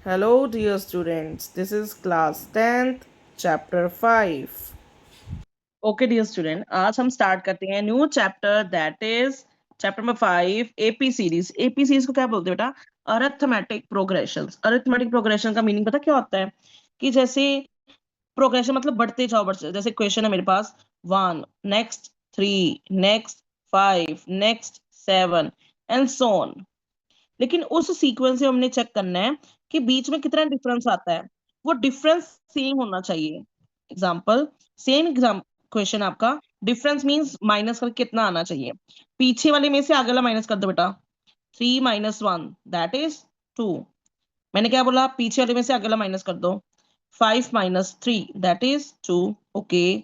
Hello, dear students. This is class 10th, chapter 5. Okay dear student, आज हम start करते हैं new chapter that is chapter number 5 AP series. AP series को क्या बोलते हैं बेटा? Arithmetic progressions. अरिथमेटिक प्रोग्रेशन का मीनिंग पता क्या होता है? कि जैसे प्रोग्रेशन मतलब बढ़ते जाओ। जैसे क्वेश्चन है मेरे पास 1 next 3 next 5 next 7 and so on. लेकिन उस सीक्वेंस से हमने चेक करना है कि बीच में कितना डिफरेंस आता है। वो डिफरेंस सेम होना चाहिए। एग्जाम्पल, सेम एग्जाम क्वेश्चन आपका, डिफरेंस मींस माइनस करके कितना आना चाहिए। पीछे वाले में से आगे वाला माइनस कर दो बेटा। 3 - 1 दैट इज 2। मैंने क्या बोला? पीछे वाले में से आगे वाला माइनस कर दो। 5 - 3 दैट इज 2। ओके,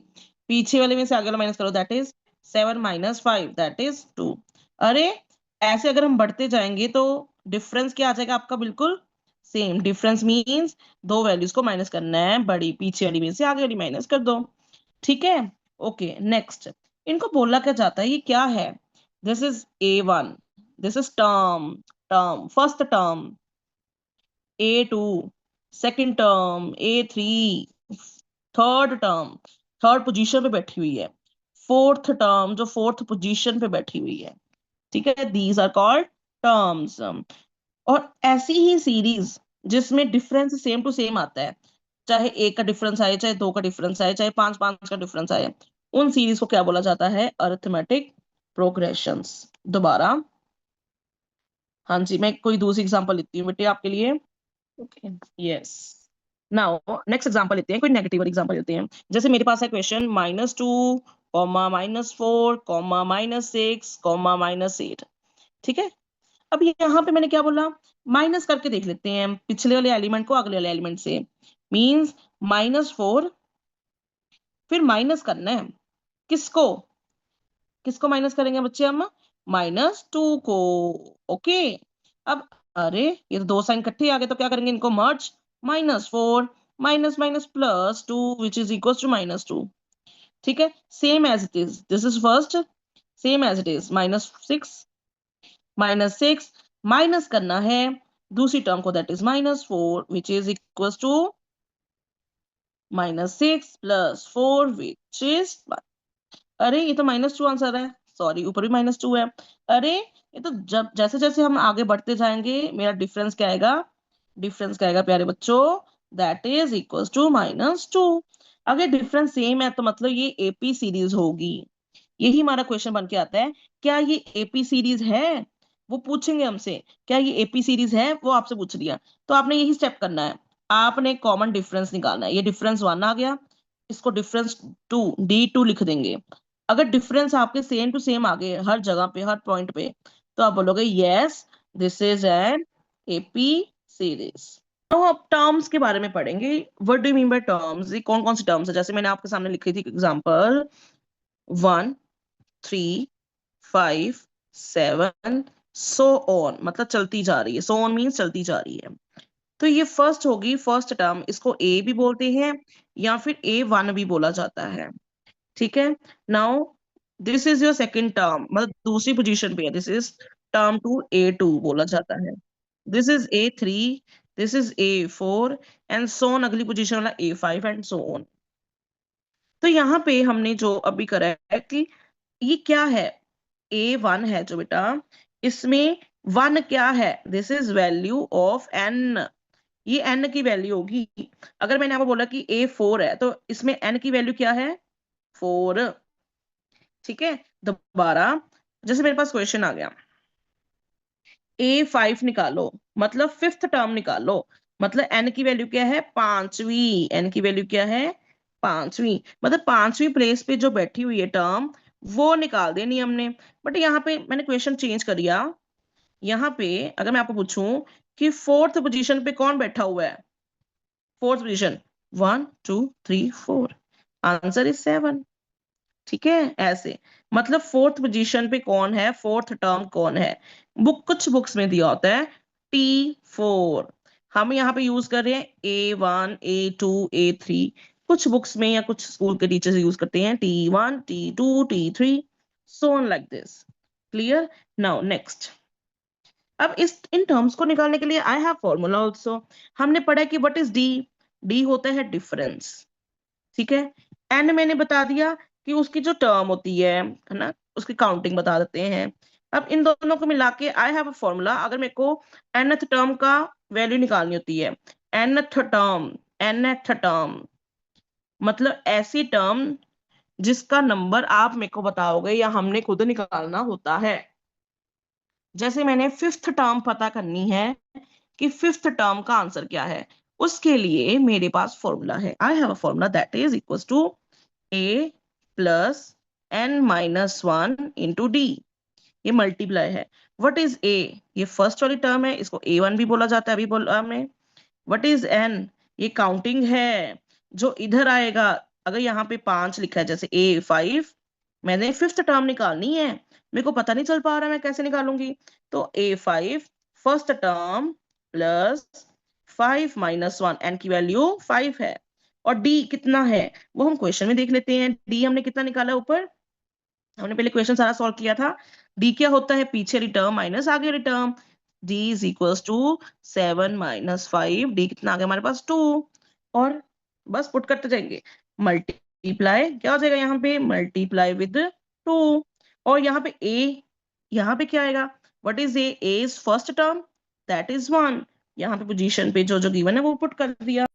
पीछे वाले में से आगे वाला माइनस करो दैट इज 7 - 5 दैट इज 2। अरे, ऐसे अगर हम बढ़ते जाएंगे तो डिफरेंस क्या आ जाएगा आपका? बिल्कुल सेम। डिफरेंस मींस दो वैल्यूज को माइनस करना है, बड़ी पीछे वाली में से आगे वाली माइनस कर दो। ठीक है। Okay, next. इनको बोला क्या जाता है? ये क्या है? This is A1, this is term, term first term A2, second term A3, third term third position पे बैठी हुई है, फोर्थ टर्म जो फोर्थ पोजीशन पे बैठी हुई है। ठीक है, दीज आर कॉल्ड टर्म्स। और ऐसी ही सीरीज जिसमें डिफरेंस सेम टू सेम आता है, चाहे एक का डिफरेंस आए, चाहे दो का डिफरेंस आए, चाहे पांच पांच का डिफरेंस आए, उन सीरीज को क्या बोला जाता है? Arithmetic progressions. दोबारा, हाँ जी, मैं कोई दूसरी एग्जांपल लेती हूँ बेटे आपके लिए। Okay, yes. Now next example लेते हैं, कोई नेगेटिव एग्जांपल लेते हैं। जैसे मेरे पास है क्वेश्चन -2, -4, -6, -8। ठीक है। अब यहाँ पे मैंने क्या बोला? माइनस करके देख लेते हैं पिछले वाले एलिमेंट को अगले वाले एलिमेंट से। मींस -4, फिर माइनस करना है किसको? किसको माइनस करेंगे बच्चे हम? -2 को। ओके। अब अरे, ये तो दो साइन इकट्ठे आ गए, तो क्या करेंगे इनको? Merge. -4 minus minus +2 which is equal to -2। ठीक है, same as it is, this is first, same as it is -6 minus करना है दूसरी टर्म को, that is -4 which is equal to -6 + 4 which is. अरे, ये तो -2 आंसर है। सॉरी, ऊपर भी -2 है। अरे, ये तो जब जैसे जैसे हम आगे बढ़ते जाएंगे मेरा डिफरेंस क्या आएगा? डिफरेंस क्या आएगा प्यारे बच्चों? That is equal to -2। अगर डिफरेंस सेम है तो मतलब ये एपी सीरीज होगी। यही हमारा क्वेश्चन बन के आता है। क्या ये एपी सीरीज है? वो पूछेंगे हमसे, क्या ये एपी सीरीज है? वो आपसे पूछ लिया, तो आपने यही स्टेप करना है। आपने कॉमन डिफरेंस निकालना है। ये डिफरेंस 1 आ गया, इसको डिफरेंस 2 D2 लिख देंगे। अगर डिफरेंस आपके सेम टू सेम आ गए हर जगह पे, हर पॉइंट पे, तो आप बोलोगे yes, this is an AP series. तो अब टर्म्स के बारे में पढ़ेंगे। What do you mean by terms? ये कौन कौन सी टर्म्स है? जैसे मैंने आपके सामने लिखी थी एग्जांपल, 1 3 5 7 सो ऑन, मतलब चलती जा रही है। सो ऑन मीन्स चलती जा रही है। तो ये फर्स्ट होगी, फर्स्ट टर्म। इसको ए भी बोलते हैं या फिर A1 भी बोला जाता है। ठीक है। Now this is your second term, मतलब दूसरी पोजीशन पे है। This is term to A2 बोला जाता है। This is A3, this is A4 and so on, अगली पोजीशन वाला A5 एंड सो ऑन। तो यहाँ पे हमने जो अभी करा है कि ये क्या है? A1 है जो बेटा, इसमें 1 क्या है? This is value of n। ये n की वैल्यू होगी। अगर मैंने आपको बोला कि A4 है तो इसमें n की वैल्यू क्या है? 4। ठीक है। दोबारा, जैसे मेरे पास क्वेश्चन आ गया, A5 निकालो, मतलब फिफ्थ टर्म निकालो। मतलब n की वैल्यू क्या है? पांचवी। n की वैल्यू क्या है? पांचवी। मतलब पांचवी प्लेस पे जो बैठी हुई है टर्म, वो निकाल देनी हमने। बट यहाँ पे मैंने क्वेश्चन चेंज कर दिया। यहाँ पे अगर मैं आपको पूछूं कि फोर्थ पोजीशन पे कौन बैठा हुआ है? Fourth position, 1 2 3 4, answer is 7। ठीक है, ऐसे। मतलब फोर्थ पोजीशन पे कौन है? फोर्थ टर्म कौन है? कुछ बुक्स में दिया होता है T4, हम यहाँ पे यूज कर रहे हैं A1 A2 A3। कुछ बुक्स में या कुछ स्कूल के टीचर्स यूज करते हैं T1 T2 T3, so on like this. Clear? Now next. अब इस इन टर्म्स को निकालने के लिए आई हैव फॉर्मूला ऑल्सो। हमने पढ़ा कि व्हाट इज डी। डी होता है डिफरेंस, ठीक है। एन मैंने बता दिया कि उसकी जो टर्म होती है ना, उसकी काउंटिंग बता देते हैं। अब इन दोनों को मिला के आई हैव अ फॉर्मूला। अगर मेरे को nth टर्म का वैल्यू निकालनी होती है, nth टर्म, nth टर्म मतलब ऐसी टर्म जिसका नंबर आप मेरे को बताओगे या हमने खुद निकालना होता है। जैसे मैंने फिफ्थ टर्म पता करनी है कि फिफ्थ टर्म का आंसर क्या है, उसके लिए मेरे पास फॉर्मूला है। I have a formula that is equal to a plus n minus one into D. ये मल्टीप्लाई है। What is a? ये फर्स्ट वाली टर्म है, इसको a1 भी बोला जाता है, अभी बोला हमने। What is n? ये काउंटिंग है, जो इधर आएगा। अगर यहाँ पे 5 लिखा है, जैसे a5, मैंने फिफ्थ टर्म निकालनी है, मेरे को पता नहीं चल पा रहा मैं कैसे निकालूंगी। तो a5 first term plus 5 minus one, N की वैल्यू 5 है। और डी कितना है वो हम क्वेश्चन में देख लेते हैं। डी हमने कितना निकाला ऊपर, हमने पहले क्वेश्चन सारा सॉल्व किया था। डी क्या होता है, पीछे वाली टर्म माइनस आगे वाली टर्म। D is equals to 7 minus 5। D कितना आ गया हमारे पास 2। और बस पुट करते जाएंगे। मल्टीप्लाई क्या हो जाएगा यहाँ पे, मल्टीप्लाई विद 2। और यहाँ पे ए, यहाँ पे क्या आएगा, what is a? A is first term that is 1। यहाँ पे पोजीशन पे जो जो गिवन है वो पुट कर दिया।